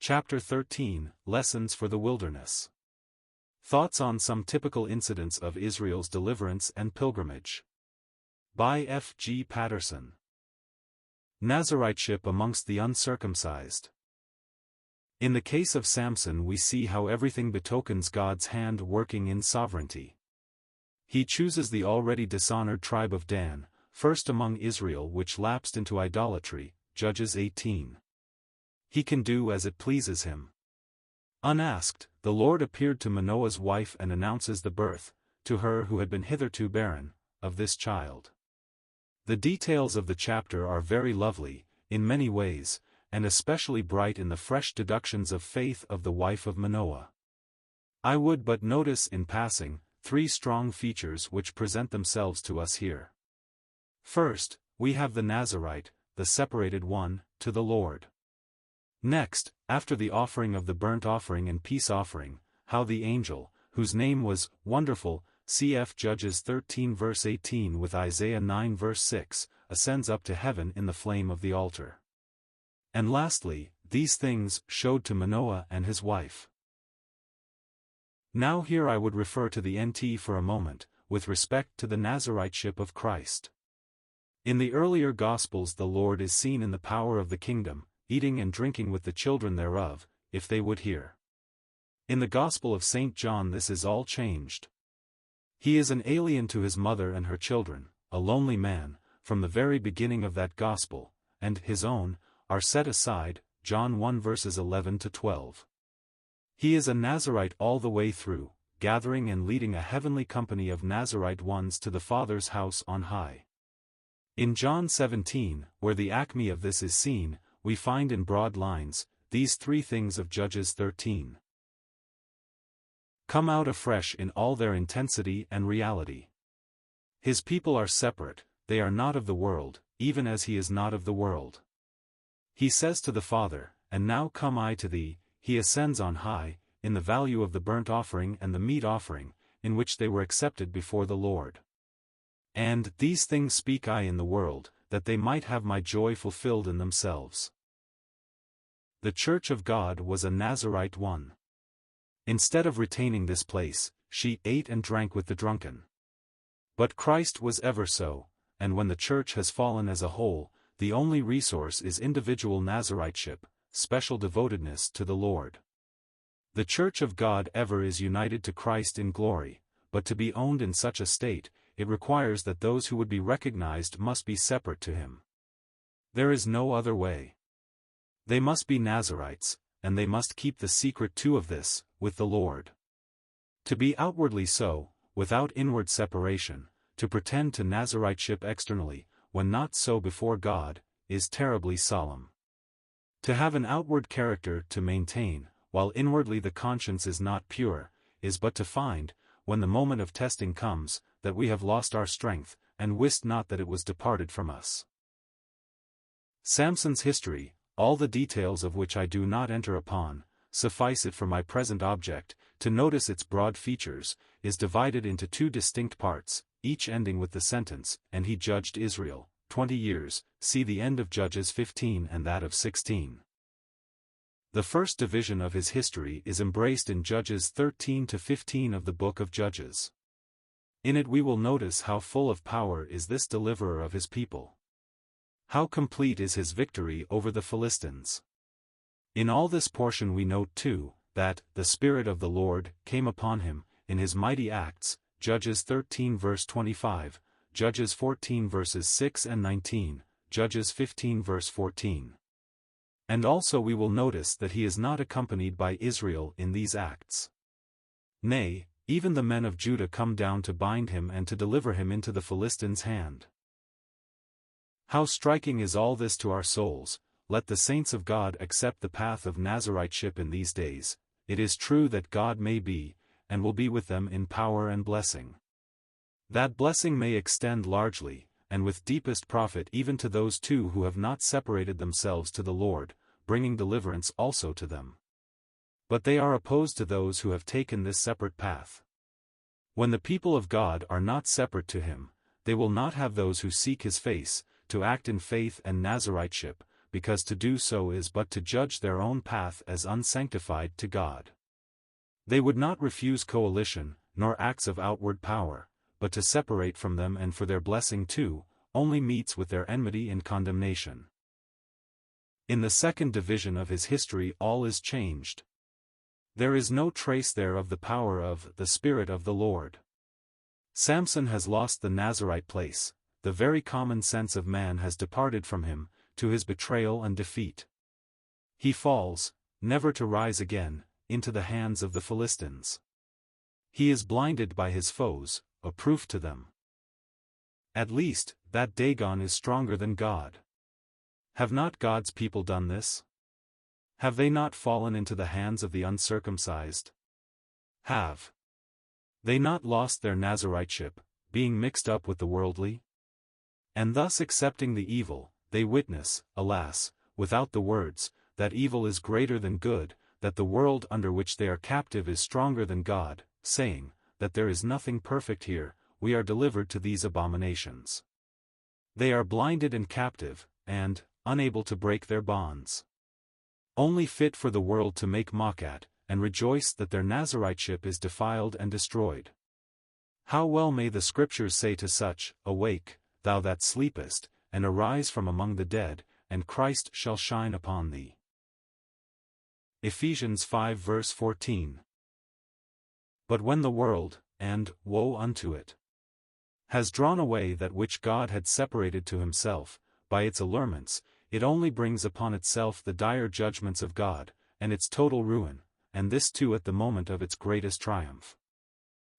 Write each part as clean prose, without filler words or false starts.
Chapter 13, Lessons for the Wilderness. Thoughts on some typical incidents of Israel's deliverance and pilgrimage. By F.G. Patterson. Nazariteship amongst the uncircumcised. In the case of Samson we see how everything betokens God's hand working in sovereignty. He chooses the already dishonored tribe of Dan, first among Israel which lapsed into idolatry, Judges 18. He can do as it pleases him. Unasked, the Lord appeared to Manoah's wife and announces the birth, to her who had been hitherto barren, of this child. The details of the chapter are very lovely, in many ways, and especially bright in the fresh deductions of faith of the wife of Manoah. I would but notice in passing, three strong features which present themselves to us here. First, we have the Nazarite, the separated one, to the Lord. Next, after the offering of the burnt offering and peace offering, how the angel, whose name was Wonderful, cf. Judges 13 verse 18 with Isaiah 9 verse 6, ascends up to heaven in the flame of the altar. And lastly, these things showed to Manoah and his wife. Now here I would refer to the NT for a moment, with respect to the Nazariteship of Christ. In the earlier Gospels the Lord is seen in the power of the kingdom, eating and drinking with the children thereof, if they would hear. In the Gospel of St. John this is all changed. He is an alien to his mother and her children, a lonely man, from the very beginning of that Gospel, and his own, are set aside, John 1 verses 11 to 12. He is a Nazarite all the way through, gathering and leading a heavenly company of Nazarite ones to the Father's house on high. In John 17, where the acme of this is seen, we find in broad lines, these three things of Judges 13. Come out afresh in all their intensity and reality. His people are separate, they are not of the world, even as he is not of the world. He says to the Father, and now come I to thee, he ascends on high, in the value of the burnt offering and the meat offering, in which they were accepted before the Lord. And these things speak I in the world, that they might have my joy fulfilled in themselves. The Church of God was a Nazarite one. Instead of retaining this place, she ate and drank with the drunken. But Christ was ever so, and when the Church has fallen as a whole, the only resource is individual Nazariteship, special devotedness to the Lord. The Church of God ever is united to Christ in glory, but to be owned in such a state, it requires that those who would be recognized must be separate to him. There is no other way. They must be Nazarites, and they must keep the secret too of this, with the Lord. To be outwardly so, without inward separation, to pretend to Nazariteship externally, when not so before God, is terribly solemn. To have an outward character to maintain, while inwardly the conscience is not pure, is but to find, when the moment of testing comes, that we have lost our strength, and wist not that it was departed from us. Samson's history, all the details of which I do not enter upon, suffice it for my present object, to notice its broad features, is divided into two distinct parts, each ending with the sentence, and he judged Israel 20 years, see the end of Judges 15 and that of 16. The first division of his history is embraced in Judges 13 to 15 of the book of Judges. In it we will notice how full of power is this deliverer of his people. How complete is his victory over the Philistines. In all this portion we note too, that the Spirit of the Lord came upon him, in his mighty acts, Judges 13 verse 25, Judges 14 verses 6 and 19, Judges 15 verse 14. And also we will notice that he is not accompanied by Israel in these acts. Nay, even the men of Judah come down to bind him and to deliver him into the Philistines' hand. How striking is all this to our souls! Let the saints of God accept the path of Nazariteship in these days. It is true that God may be, and will be with them in power and blessing. That blessing may extend largely, and with deepest profit even to those too who have not separated themselves to the Lord, bringing deliverance also to them. But they are opposed to those who have taken this separate path. When the people of God are not separate to him, they will not have those who seek his face, to act in faith and Nazariteship, because to do so is but to judge their own path as unsanctified to God. They would not refuse coalition, nor acts of outward power, but to separate from them and for their blessing too, only meets with their enmity and condemnation. In the second division of his history all is changed. There is no trace there of the power of the Spirit of the Lord. Samson has lost the Nazarite place, the very common sense of man has departed from him, to his betrayal and defeat. He falls, never to rise again, into the hands of the Philistines. He is blinded by his foes, a proof to them. At least, that Dagon is stronger than God. Have not God's people done this? Have they not fallen into the hands of the uncircumcised? Have they not lost their Nazariteship, being mixed up with the worldly? And thus accepting the evil, they witness, alas, without the words, that evil is greater than good, that the world under which they are captive is stronger than God, saying, that there is nothing perfect here, we are delivered to these abominations. They are blinded and captive, and, unable to break their bonds. Only fit for the world to make mock at, and rejoice that their Nazariteship is defiled and destroyed. How well may the Scriptures say to such, awake, thou that sleepest, and arise from among the dead, and Christ shall shine upon thee. Ephesians 5 verse 14. But when the world, and woe unto it, has drawn away that which God had separated to himself, by its allurements, it only brings upon itself the dire judgments of God, and its total ruin, and this too at the moment of its greatest triumph.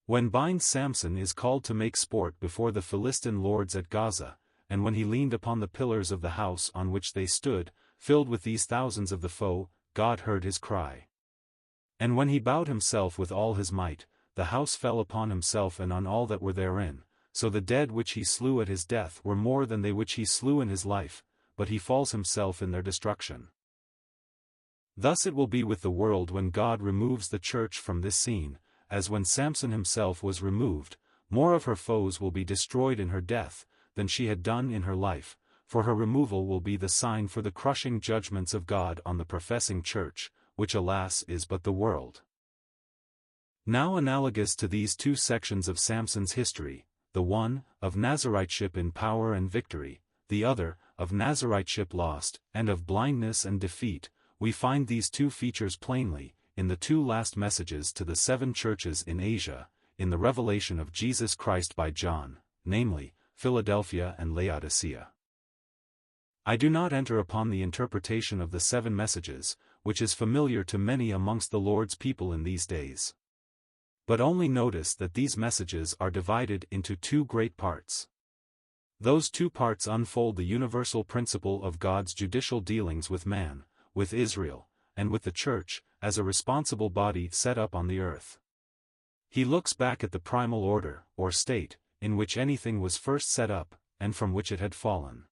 When blind Samson is called to make sport before the Philistine lords at Gaza, and when he leaned upon the pillars of the house on which they stood, filled with these thousands of the foe, God heard his cry. And when he bowed himself with all his might, the house fell upon himself and on all that were therein, so the dead which he slew at his death were more than they which he slew in his life, but he falls himself in their destruction. Thus it will be with the world when God removes the church from this scene, as when Samson himself was removed, more of her foes will be destroyed in her death, than she had done in her life, for her removal will be the sign for the crushing judgments of God on the professing church, which alas is but the world. Now analogous to these two sections of Samson's history, the one, of Nazariteship in power and victory, the other, of Nazariteship lost, and of blindness and defeat, we find these two features plainly, in the two last messages to the 7 churches in Asia, in the revelation of Jesus Christ by John, namely, Philadelphia and Laodicea. I do not enter upon the interpretation of the 7 messages, which is familiar to many amongst the Lord's people in these days. But only notice that these messages are divided into 2 great parts. Those 2 parts unfold the universal principle of God's judicial dealings with man, with Israel, and with the church, as a responsible body set up on the earth. He looks back at the primal order, or state, in which anything was first set up, and from which it had fallen.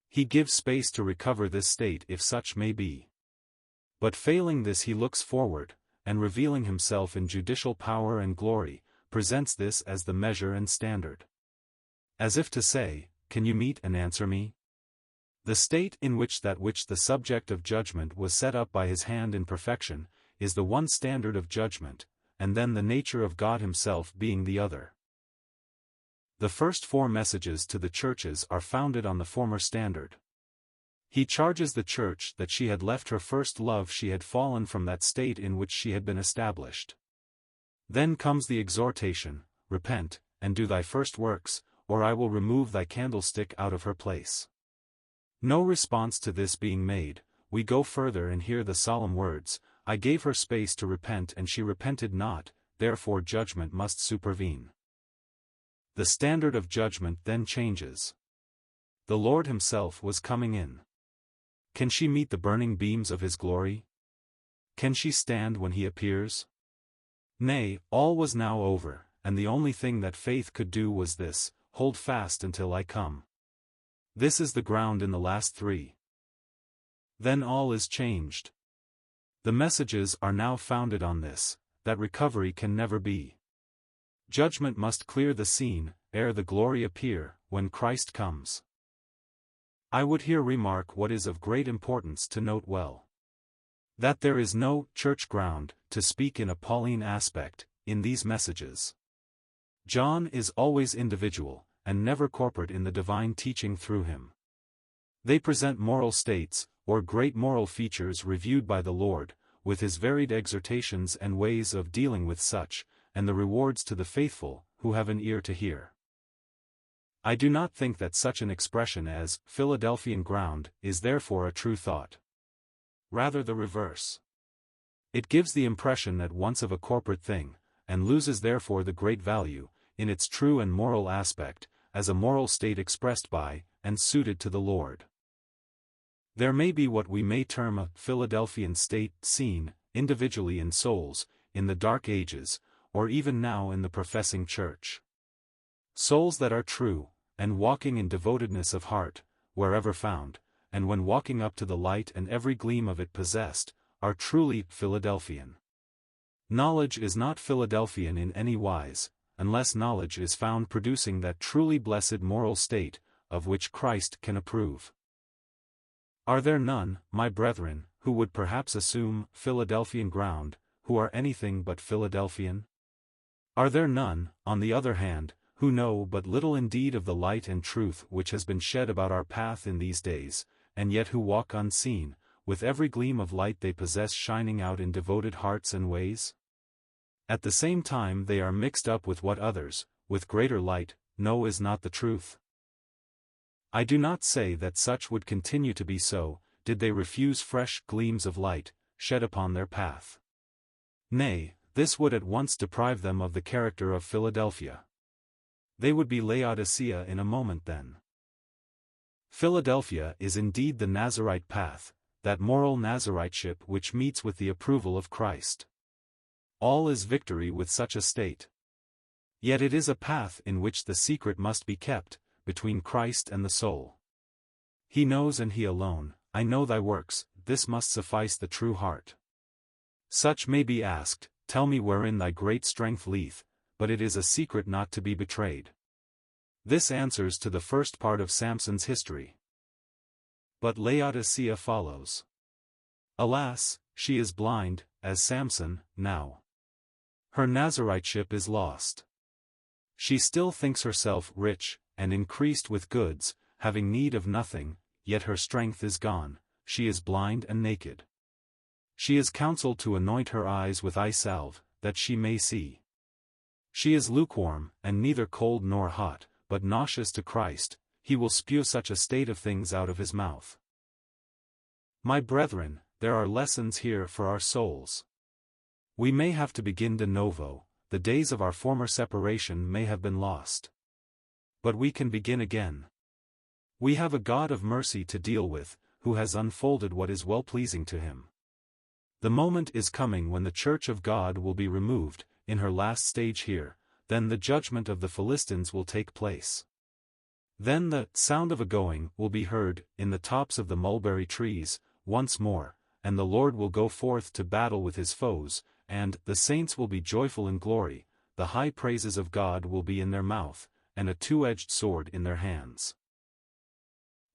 He gives space to recover this state if such may be. But failing this he looks forward, and revealing himself in judicial power and glory, presents this as the measure and standard. As if to say, can you meet and answer me? The state in which the subject of judgment was set up by his hand in perfection, is the one standard of judgment, and then the nature of God himself being the other. The first 4 messages to the churches are founded on the former standard. He charges the church that she had left her first love, she had fallen from that state in which she had been established. Then comes the exhortation, repent, and do thy first works, or I will remove thy candlestick out of her place. No response to this being made, we go further and hear the solemn words, I gave her space to repent and she repented not, therefore judgment must supervene. The standard of judgment then changes. The Lord himself was coming in. Can she meet the burning beams of his glory? Can she stand when he appears? Nay, all was now over, and the only thing that faith could do was this, hold fast until I come. This is the ground in the last 3. Then all is changed. The messages are now founded on this, that recovery can never be. Judgment must clear the scene, ere the glory appear, when Christ comes. I would here remark what is of great importance to note well. That there is no church ground, to speak in a Pauline aspect, in these messages. John is always individual, and never corporate in the divine teaching through him. They present moral states, or great moral features reviewed by the Lord, with his varied exhortations and ways of dealing with such, and the rewards to the faithful, who have an ear to hear. I do not think that such an expression as Philadelphian ground is therefore a true thought. Rather the reverse. It gives the impression at once of a corporate thing, and loses therefore the great value, in its true and moral aspect, as a moral state expressed by, and suited to the Lord. There may be what we may term a Philadelphian state seen, individually in souls, in the dark ages, or even now in the professing church. Souls that are true, and walking in devotedness of heart, wherever found, and when walking up to the light and every gleam of it possessed, are truly Philadelphian. Knowledge is not Philadelphian in any wise, unless knowledge is found producing that truly blessed moral state, of which Christ can approve. Are there none, my brethren, who would perhaps assume Philadelphian ground, who are anything but Philadelphian? Are there none, on the other hand, who know but little indeed of the light and truth which has been shed about our path in these days, and yet who walk unseen, with every gleam of light they possess shining out in devoted hearts and ways? At the same time they are mixed up with what others, with greater light, know is not the truth. I do not say that such would continue to be so, did they refuse fresh gleams of light, shed upon their path. Nay, this would at once deprive them of the character of Philadelphia. They would be Laodicea in a moment then. Philadelphia is indeed the Nazarite path, that moral Nazariteship which meets with the approval of Christ. All is victory with such a state. Yet it is a path in which the secret must be kept, between Christ and the soul. He knows and he alone, I know thy works, this must suffice the true heart. Such may be asked, tell me wherein thy great strength lieth, but it is a secret not to be betrayed. This answers to the first part of Samson's history. But Laodicea follows. Alas, she is blind, as Samson, now. Her Nazariteship is lost. She still thinks herself rich, and increased with goods, having need of nothing, yet her strength is gone, she is blind and naked. She is counseled to anoint her eyes with eye salve, that she may see. She is lukewarm, and neither cold nor hot, but nauseous to Christ, he will spew such a state of things out of his mouth. My brethren, there are lessons here for our souls. We may have to begin de novo, the days of our former separation may have been lost. But we can begin again. We have a God of mercy to deal with, who has unfolded what is well-pleasing to him. The moment is coming when the Church of God will be removed, in her last stage here, then the judgment of the Philistines will take place. Then the sound of a going will be heard, in the tops of the mulberry trees, once more, and the Lord will go forth to battle with his foes, and the saints will be joyful in glory, the high praises of God will be in their mouth, and a two-edged sword in their hands.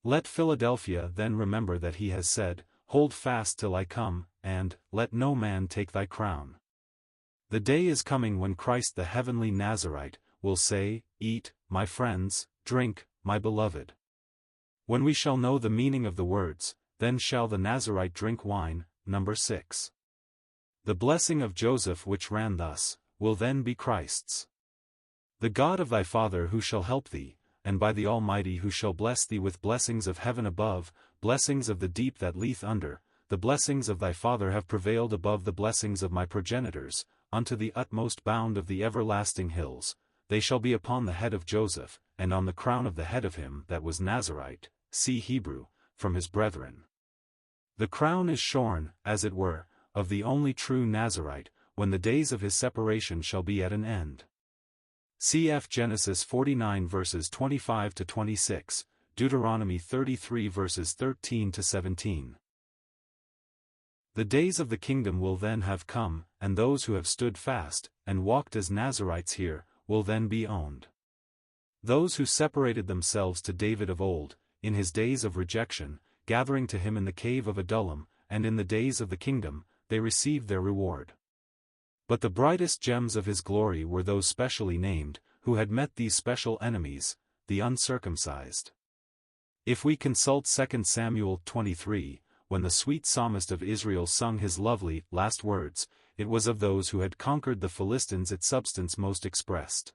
Let Philadelphia then remember that he has said, hold fast till I come, and let no man take thy crown. The day is coming when Christ the heavenly Nazarite will say, eat, my friends, drink, my beloved. When we shall know the meaning of the words, then shall the Nazarite drink wine, number 6. The blessing of Joseph which ran thus, will then be Christ's. The God of thy father who shall help thee, and by the Almighty who shall bless thee with blessings of heaven above, blessings of the deep that lieth under, the blessings of thy father have prevailed above the blessings of my progenitors, unto the utmost bound of the everlasting hills, they shall be upon the head of Joseph, and on the crown of the head of him that was Nazarite, see Hebrew, from his brethren. The crown is shorn, as it were, of the only true Nazarite, when the days of his separation shall be at an end. Cf. Genesis 49 verses 25 to 26, Deuteronomy 33 verses 13 to 17. The days of the kingdom will then have come, and those who have stood fast, and walked as Nazarites here, will then be owned. Those who separated themselves to David of old, in his days of rejection, gathering to him in the cave of Adullam, and in the days of the kingdom, they received their reward. But the brightest gems of his glory were those specially named, who had met these special enemies, the uncircumcised. If we consult 2 Samuel 23, when the sweet psalmist of Israel sung his lovely last words, it was of those who had conquered the Philistines its substance most expressed.